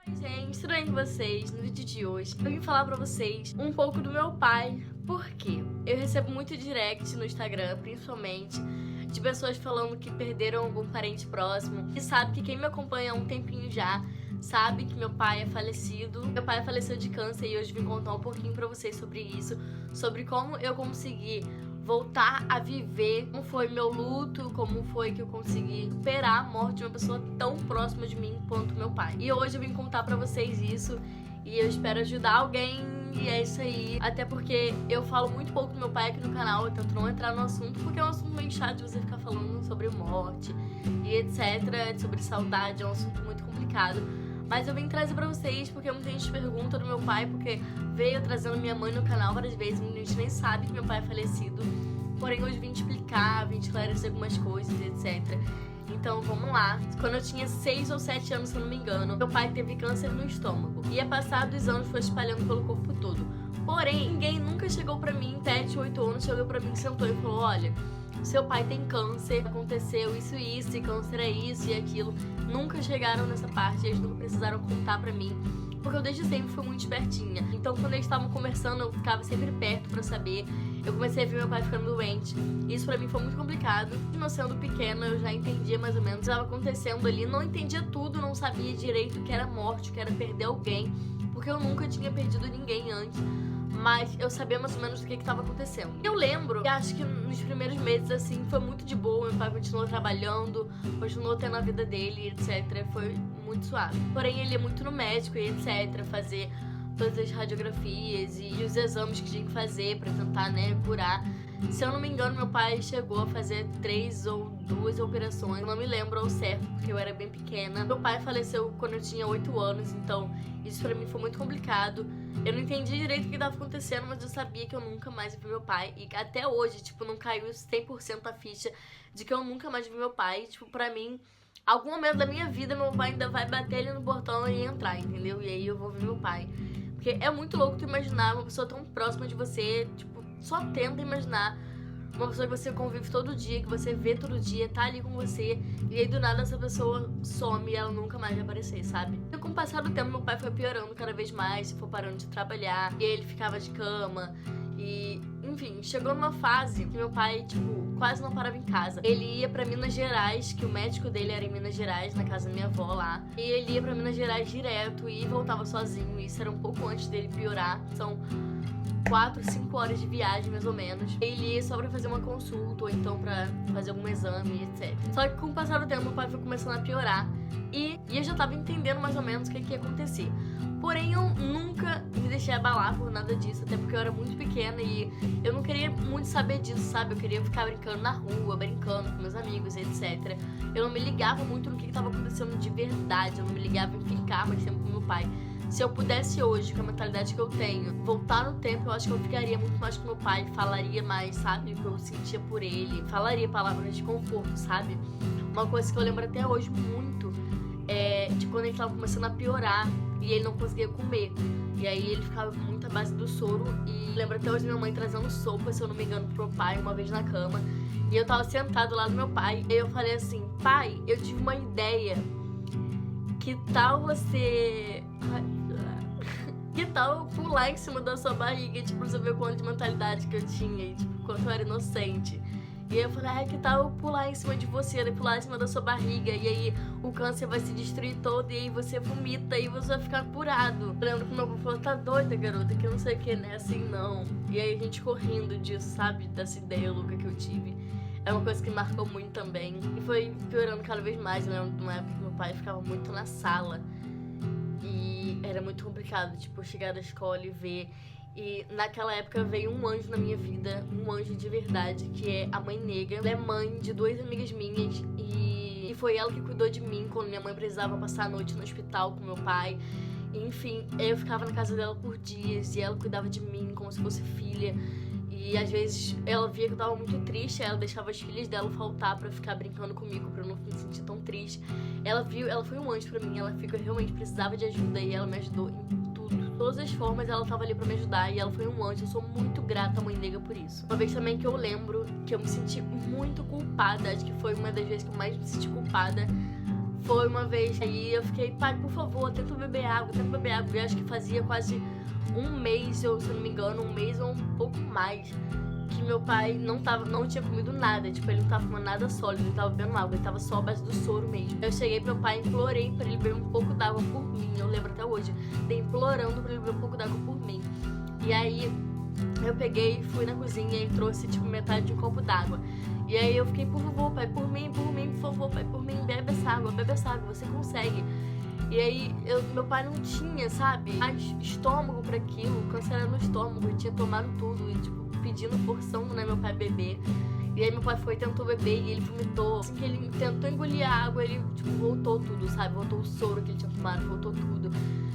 Oi gente, tudo bem com vocês? No vídeo de hoje eu vim falar pra vocês um pouco do meu pai. Por quê? Eu recebo muito direct no Instagram, principalmente, de pessoas falando que perderam algum parente próximo. E sabe que quem me acompanha há um tempinho já sabe que meu pai é falecido. Meu pai faleceu de câncer e hoje vim contar um pouquinho pra vocês sobre isso, sobre como eu consegui voltar a viver, como foi meu luto, como foi que eu consegui superar a morte de uma pessoa tão próxima de mim quanto meu pai. E hoje eu vim contar pra vocês isso e eu espero ajudar alguém, e é isso aí. Até porque eu falo muito pouco do meu pai aqui no canal, eu tento não entrar no assunto porque é um assunto meio chato de você ficar falando sobre morte e etc, sobre saudade, é um assunto muito complicado. Mas eu vim trazer pra vocês porque muita gente pergunta do meu pai, porque veio trazendo minha mãe no canal várias vezes, muita gente nem sabe que meu pai é falecido. Porém, hoje vim explicar, vim esclarecer algumas coisas, etc. Então, vamos lá. Quando eu tinha 6 ou 7 anos, se eu não me engano, meu pai teve câncer no estômago. E a passar dos anos foi espalhando pelo corpo todo. Porém, ninguém nunca chegou pra mim, 7, 8 anos, chegou pra mim, sentou e falou, olha, seu pai tem câncer, aconteceu isso e isso, e câncer é isso e aquilo. Nunca chegaram nessa parte, eles nunca precisaram contar pra mim, porque eu desde sempre fui muito espertinha. Então quando eles estavam conversando, eu ficava sempre perto pra saber. Eu comecei a ver meu pai ficando doente, isso pra mim foi muito complicado. Mesmo sendo pequena, eu já entendia mais ou menos o que estava acontecendo ali. Não entendia tudo, não sabia direito o que era morte, o que era perder alguém, porque eu nunca tinha perdido ninguém antes. Mas eu sabia mais ou menos o que estava acontecendo. Eu lembro que acho que nos primeiros meses, assim, foi muito de boa. Meu pai continuou trabalhando, continuou tendo a vida dele, etc. Foi muito suave. Porém, ele ia muito no médico e etc. Fazer todas as radiografias e os exames que tinha que fazer pra tentar, né, curar. Se eu não me engano, meu pai chegou a fazer 3 ou 2 operações. Eu não me lembro ao certo, porque eu era bem pequena. Meu pai faleceu quando eu tinha 8 anos, então isso pra mim foi muito complicado. Eu não entendi direito o que estava acontecendo, mas eu sabia que eu nunca mais vi meu pai. E até hoje, tipo, não caiu 100% a ficha de que eu nunca mais vi meu pai. Tipo, pra mim, algum momento da minha vida, meu pai ainda vai bater ali no portão e entrar, entendeu? E aí eu vou ver meu pai. Porque é muito louco tu imaginar uma pessoa tão próxima de você, tipo, só tenta imaginar uma pessoa que você convive todo dia, que você vê todo dia, tá ali com você, e aí do nada essa pessoa some e ela nunca mais vai aparecer, sabe? E com o passar do tempo, meu pai foi piorando cada vez mais, foi parando de trabalhar, e aí ele ficava de cama, e enfim, chegou numa fase que meu pai, tipo, quase não parava em casa. Ele ia pra Minas Gerais, que o médico dele era em Minas Gerais, na casa da minha avó lá, e ele ia pra Minas Gerais direto e voltava sozinho, e isso era um pouco antes dele piorar. São 4, 5 horas de viagem, mais ou menos. Ele ia só pra fazer uma consulta, ou então pra fazer algum exame, etc. Só que com o passar do tempo, meu pai foi começando a piorar. E eu já tava entendendo mais ou menos o que ia acontecer. Porém, eu nunca me deixei abalar por nada disso, até porque eu era muito pequena e eu não queria muito saber disso, sabe? Eu queria ficar brincando na rua, brincando com meus amigos, etc. Eu não me ligava muito no que tava acontecendo de verdade, eu não me ligava em ficar mais tempo com meu pai. Se eu pudesse hoje, com a mentalidade que eu tenho, voltar no tempo, eu acho que eu ficaria muito mais com meu pai, falaria mais, sabe, o que eu sentia por ele, falaria palavras de conforto, sabe? Uma coisa que eu lembro até hoje muito é de quando ele tava começando a piorar e ele não conseguia comer. E aí ele ficava com muita base do soro, e lembro até hoje minha mãe trazendo sopa, se eu não me engano, pro meu pai uma vez na cama. E eu tava sentado lá do meu pai, e eu falei assim, pai, eu tive uma ideia. Que tal você... Que tal eu pular em cima da sua barriga, tipo, pra você ver o quanto de mentalidade que eu tinha, e, tipo, quanto eu era inocente. E aí eu falei, que tal eu pular em cima de você, né, pular em cima da sua barriga, e aí o câncer vai se destruir todo, e aí você vomita, e você vai ficar curado. Eu lembro que meu avô falou, tá doida, garota, que eu não sei o que, né, assim não. E aí a gente correndo disso, sabe, dessa ideia louca que eu tive. É uma coisa que me marcou muito também. E foi piorando cada vez mais. Eu lembro de uma época que meu pai ficava muito na sala. E era muito complicado, tipo, chegar da escola e ver. E naquela época veio um anjo na minha vida, um anjo de verdade, que é a mãe Negra. Ela é mãe de 2 amigas minhas e foi ela que cuidou de mim quando minha mãe precisava passar a noite no hospital com meu pai. E, enfim, eu ficava na casa dela por dias e ela cuidava de mim como se fosse filha. E às vezes ela via que eu tava muito triste, ela deixava as filhas dela faltar pra ficar brincando comigo, pra eu não me sentir tão triste. Ela foi um anjo pra mim, ela viu que eu realmente precisava de ajuda e ela me ajudou em tudo. De todas as formas ela tava ali pra me ajudar e ela foi um anjo, eu sou muito grata à mãe Negra por isso. Uma vez também que eu lembro que eu me senti muito culpada, acho que foi uma das vezes que eu mais me senti culpada, Foi uma vez, aí eu fiquei, pai, por favor, tenta beber água, tenta beber água. Eu acho que fazia quase um mês, se eu não me engano, um mês ou um pouco mais, que meu pai não tinha comido nada. Tipo, ele não tava fumando nada sólido, ele tava bebendo água, ele tava só à base do soro mesmo. Eu cheguei pro meu pai, implorei pra ele beber um pouco d'água por mim. Eu lembro até hoje, dei implorando pra ele beber um pouco d'água por mim. E aí eu peguei, fui na cozinha e trouxe tipo metade de um copo d'água. E aí eu fiquei, por favor, pai, por mim, por favor, pai, por mim, bebe essa água, você consegue. E aí meu pai não tinha, sabe, mais estômago pra aquilo, câncer era no estômago, ele tinha tomado tudo e tipo pedindo, forçando, né, meu pai beber. E aí meu pai tentou beber e ele vomitou. Assim que ele tentou engolir a água, ele tipo voltou tudo, sabe, voltou o soro que ele tinha tomado, voltou tudo.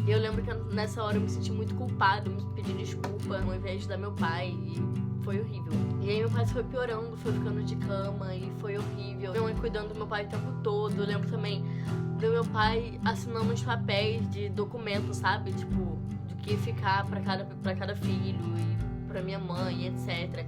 E eu lembro que nessa hora eu me senti muito culpada, me pedi desculpa ao invés de dar meu pai, e foi horrível. E aí meu pai foi piorando, foi ficando de cama e foi horrível. Minha mãe cuidando do meu pai o tempo todo. Eu lembro também do meu pai assinando uns papéis de documento, sabe, tipo, do que ficar pra cada filho e pra minha mãe, etc.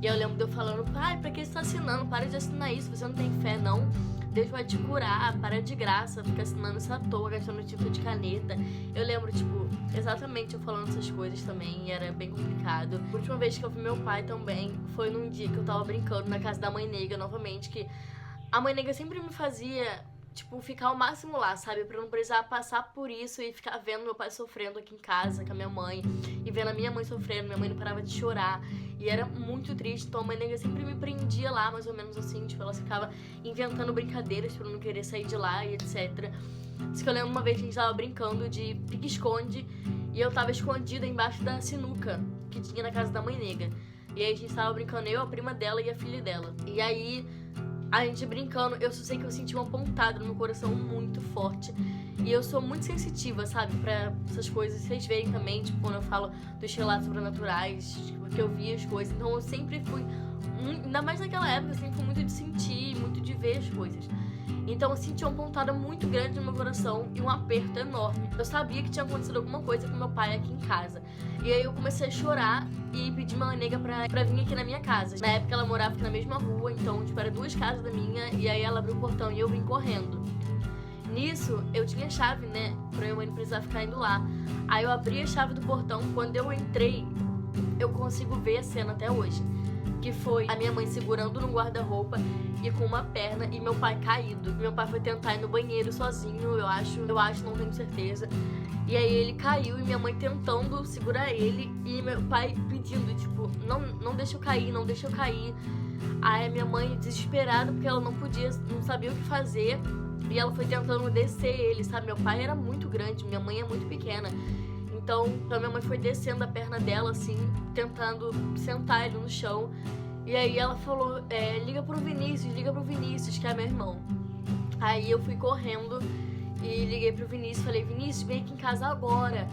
E eu lembro de eu falando, pai, pra que você tá assinando? Para de assinar isso, você não tem fé, não. Deus vai te curar, para de graça, fica assinando isso à toa, gastando tinta de caneta. Eu lembro, tipo, exatamente eu falando essas coisas também, e era bem complicado. A última vez que eu vi meu pai também foi num dia que eu tava brincando na casa da mãe negra novamente, que a mãe negra sempre me fazia, tipo, ficar ao máximo lá, sabe? Pra eu não precisar passar por isso e ficar vendo meu pai sofrendo aqui em casa com a minha mãe. E vendo a minha mãe sofrendo, minha mãe não parava de chorar. E era muito triste, então a mãe negra sempre me prendia lá, mais ou menos assim. Tipo, ela ficava inventando brincadeiras pra eu não querer sair de lá e etc. Diz que eu lembro uma vez que a gente tava brincando de pique-esconde e eu tava escondida embaixo da sinuca que tinha na casa da mãe negra. E aí a gente tava brincando, eu, a prima dela e a filha dela. E aí a gente brincando, eu só sei que eu senti uma pontada no meu coração muito forte. E eu sou muito sensitiva, sabe, pra essas coisas. Vocês veem também, tipo, quando eu falo dos relatos sobrenaturais, tipo, que eu vi as coisas. Então eu sempre fui, ainda mais naquela época, eu sempre fui muito de sentir, muito de ver as coisas. Então eu senti uma pontada muito grande no meu coração e um aperto enorme. Eu sabia que tinha acontecido alguma coisa com meu pai aqui em casa. E aí eu comecei a chorar e pedi uma nega pra vir aqui na minha casa. Na época ela morava aqui na mesma rua, então tipo, era 2 casas da minha, e aí ela abriu o portão e eu vim correndo. Nisso, eu tinha chave, né, pra minha mãe não precisar ficar indo lá. Aí eu abri a chave do portão, quando eu entrei, eu consigo ver a cena até hoje. Que foi a minha mãe segurando no guarda-roupa e com uma perna e meu pai caído. Meu pai foi tentar ir no banheiro sozinho, eu acho, não tenho certeza. E aí ele caiu e minha mãe tentando segurar ele e meu pai pedindo, tipo, não deixa eu cair, não deixa eu cair. Aí a minha mãe desesperada porque ela não sabia o que fazer. E ela foi tentando descer ele, sabe? Meu pai era muito grande, minha mãe é muito pequena. Então a minha mãe foi descendo a perna dela, assim, tentando sentar ele no chão. E aí ela falou, liga pro Vinícius, que é meu irmão. Aí eu fui correndo e liguei pro Vinícius, falei, Vinícius, vem aqui em casa agora.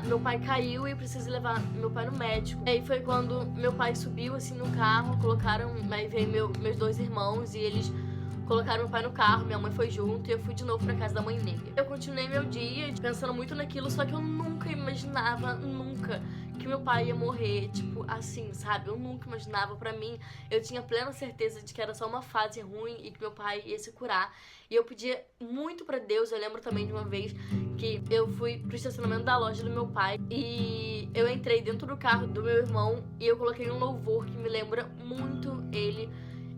Meu pai caiu e eu preciso levar meu pai no médico. E aí foi quando meu pai subiu, assim, no carro, aí veio meus 2 irmãos e eles colocaram meu pai no carro, minha mãe foi junto e eu fui de novo pra casa da mãe negra. Eu continuei meu dia pensando muito naquilo, só que eu nunca imaginava, que meu pai ia morrer, tipo, assim, sabe? Eu nunca imaginava. Pra mim, eu tinha plena certeza de que era só uma fase ruim e que meu pai ia se curar. E eu pedia muito pra Deus. Eu lembro também de uma vez que eu fui pro estacionamento da loja do meu pai e eu entrei dentro do carro do meu irmão e eu coloquei um louvor que me lembra muito ele.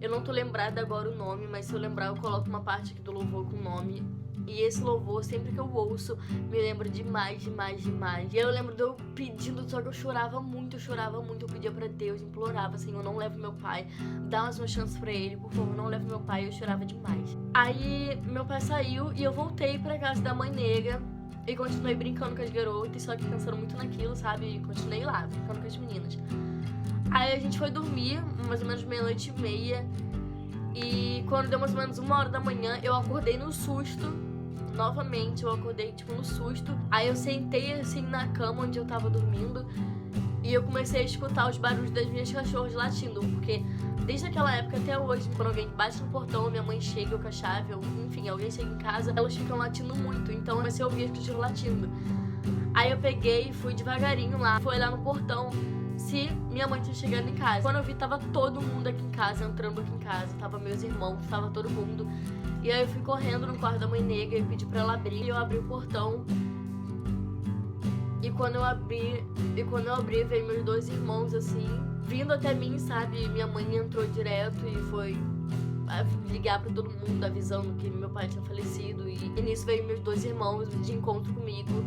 Eu não tô lembrada agora o nome, mas se eu lembrar eu coloco uma parte aqui do louvor com o nome. E esse louvor, sempre que eu ouço, me lembra demais. E aí eu lembro de eu pedindo, só que eu chorava muito. Eu pedia pra Deus, implorava, Senhor, não leve meu pai. Dá mais uma chance pra ele, por favor, não leve meu pai. Eu chorava demais. Aí meu pai saiu e eu voltei pra casa da mãe negra. E continuei brincando com as garotas, só que pensando muito naquilo, sabe? E continuei lá, brincando com as meninas. Aí a gente foi dormir, mais ou menos 00:30. E quando deu mais ou menos 1h da manhã, eu acordei no susto. Novamente, eu acordei, tipo, no susto. Aí eu sentei, assim, na cama onde eu tava dormindo. E eu comecei a escutar os barulhos das minhas cachorras latindo. Porque desde aquela época até hoje, quando alguém bate no portão, minha mãe chega com a chave, ou enfim, alguém chega em casa, elas ficam latindo muito. Então eu comecei a ouvir as cachorras latindo. Aí eu peguei e fui devagarinho lá. Foi lá no portão. se minha mãe tinha chegado em casa. Quando eu vi, tava todo mundo aqui em casa, entrando aqui em casa. Tava meus irmãos, tava todo mundo. E aí eu fui correndo no quarto da mãe negra e pedi pra ela abrir. E eu abri o portão. E quando eu abri, veio meus 2 irmãos, assim, vindo até mim, sabe? Minha mãe entrou direto e foi ligar pra todo mundo, avisando que meu pai tinha falecido. E nisso veio meus 2 irmãos de encontro comigo.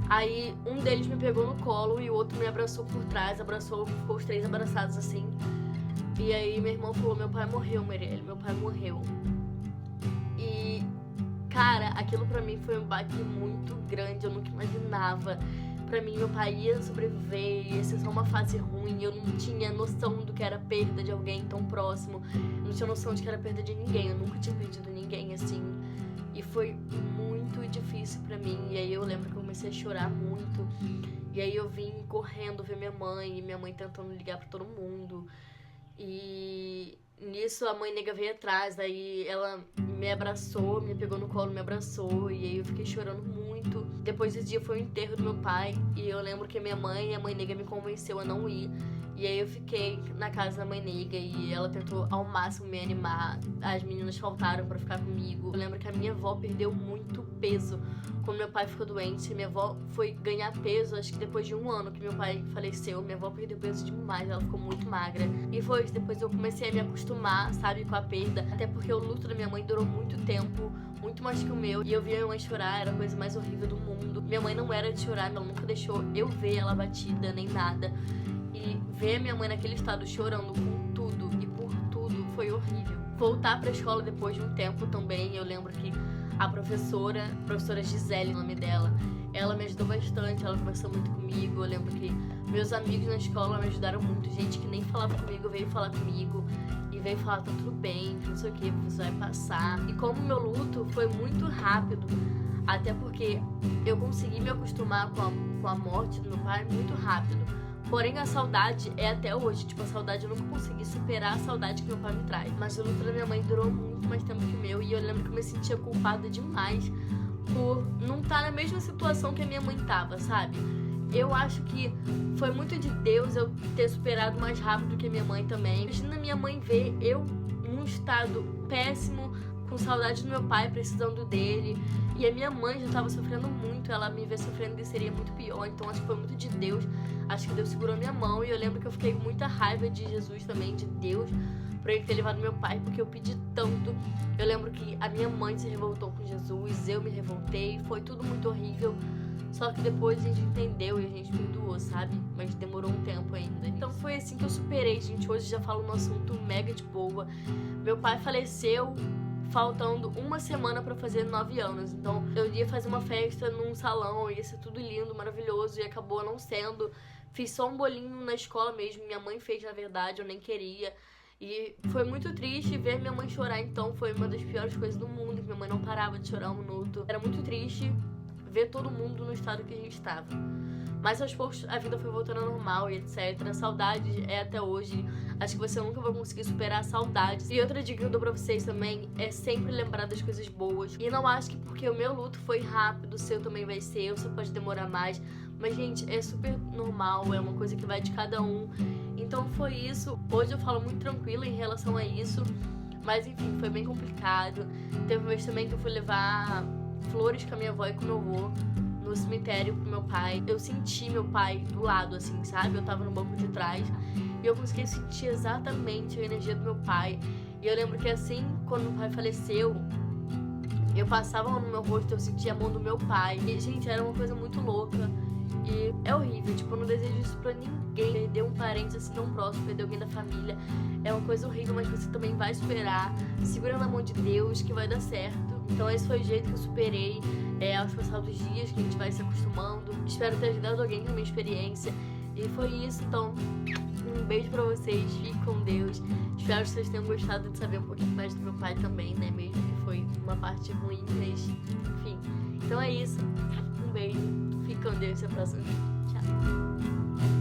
Aí um deles me pegou no colo e o outro me abraçou por trás, ficou os 3 abraçados assim. E aí meu irmão falou, meu pai morreu, Mirelle, meu pai morreu. E, cara, aquilo pra mim foi um baque muito grande, eu nunca imaginava. Pra mim, meu pai ia sobreviver, ia ser só uma fase ruim, eu não tinha noção do que era perda de alguém tão próximo, não tinha noção de que era perda de ninguém, eu nunca tinha perdido ninguém, assim. E foi muito difícil pra mim, e aí eu lembro que eu comecei a chorar muito, e aí eu vim correndo ver minha mãe, e minha mãe tentando ligar pra todo mundo, e nisso a mãe nega veio atrás, daí ela me abraçou, me pegou no colo, me abraçou, e aí eu fiquei chorando muito. Depois desse dia foi o enterro do meu pai, e eu lembro que minha mãe e a mãe nega me convenceu a não ir. E aí eu fiquei na casa da mãe nega e ela tentou ao máximo me animar. As meninas faltaram pra ficar comigo. Eu lembro que a minha avó perdeu muito peso quando meu pai ficou doente. Minha avó foi ganhar peso, acho que depois de 1 ano que meu pai faleceu. Minha avó perdeu peso demais, ela ficou muito magra. E foi isso, depois eu comecei a me acostumar, sabe, com a perda. Até porque o luto da minha mãe durou muito tempo, muito mais que o meu. E eu via minha mãe chorar, era a coisa mais horrível do mundo. Minha mãe não era de chorar, ela nunca deixou eu ver ela batida, nem nada. E ver minha mãe naquele estado chorando com tudo e por tudo foi horrível. Voltar pra escola depois de um tempo também, eu lembro que a professora Gisele, o nome dela, ela me ajudou bastante, ela conversou muito comigo. Eu lembro que meus amigos na escola me ajudaram muito, gente que nem falava comigo veio falar comigo e veio falar, tá tudo bem, não sei o que, você vai passar. E como meu luto foi muito rápido, até porque eu consegui me acostumar com a morte do meu pai muito rápido. Porém, a saudade é até hoje. Tipo, a saudade eu nunca consegui superar a saudade que meu pai me traz. Mas o luto da minha mãe durou muito mais tempo que o meu. E eu lembro que eu me sentia culpada demais por não estar na mesma situação que a minha mãe tava, sabe? Eu acho que foi muito de Deus eu ter superado mais rápido que a minha mãe também. Imagina minha mãe ver eu num estado péssimo, com saudade do meu pai, precisando dele. E a minha mãe já tava sofrendo muito, ela me ver sofrendo e seria muito pior. Então acho que foi muito de Deus, acho que Deus segurou minha mão. E eu lembro que eu fiquei com muita raiva de Jesus também, de Deus, por ele ter levado meu pai, porque eu pedi tanto. Eu lembro que a minha mãe se revoltou com Jesus, eu me revoltei, foi tudo muito horrível. Só que depois a gente entendeu e a gente perdoou, sabe? Mas demorou um tempo ainda. Então foi assim que eu superei, gente. Hoje já falo no assunto mega de boa. Meu pai faleceu faltando 1 semana pra fazer 9 anos. Então eu ia fazer uma festa num salão, ia ser tudo lindo, maravilhoso, e acabou não sendo. Fiz só um bolinho na escola mesmo, minha mãe fez, na verdade, eu nem queria. E foi muito triste ver minha mãe chorar, então foi uma das piores coisas do mundo, que minha mãe não parava de chorar um minuto. Era muito triste ver todo mundo no estado que a gente estava. Mas aos poucos a vida foi voltando ao normal e etc. A saudade é até hoje. Acho que você nunca vai conseguir superar a saudade. E outra dica que eu dou pra vocês também é sempre lembrar das coisas boas. E não acho que porque o meu luto foi rápido, o seu também vai ser, o seu pode demorar mais. Mas, gente, é super normal, é uma coisa que vai de cada um. Então foi isso. Hoje eu falo muito tranquila em relação a isso. Mas, enfim, foi bem complicado. Teve uma vez também que eu fui levar flores com a minha avó e com o meu avô no cemitério pro meu pai. Eu senti meu pai do lado, assim, sabe? Eu tava no banco de trás e eu consegui sentir exatamente a energia do meu pai. E eu lembro que assim, quando meu pai faleceu, eu passava a mão no meu rosto, eu sentia a mão do meu pai. E, gente, era uma coisa muito louca. E é horrível, tipo, eu não desejo isso pra ninguém. Perder um parente assim tão próximo, perder alguém da família, é uma coisa horrível, mas você também vai superar. Segura na mão de Deus que vai dar certo. Então esse foi o jeito que eu superei aos passados dias, que a gente vai se acostumando. Espero ter ajudado alguém com a minha experiência. E foi isso, então um beijo pra vocês, fique com Deus. Espero que vocês tenham gostado de saber um pouquinho mais do meu pai também, né? Mesmo que foi uma parte ruim, mas enfim. Então é isso, um beijo, fique com Deus, até a próxima. Tchau.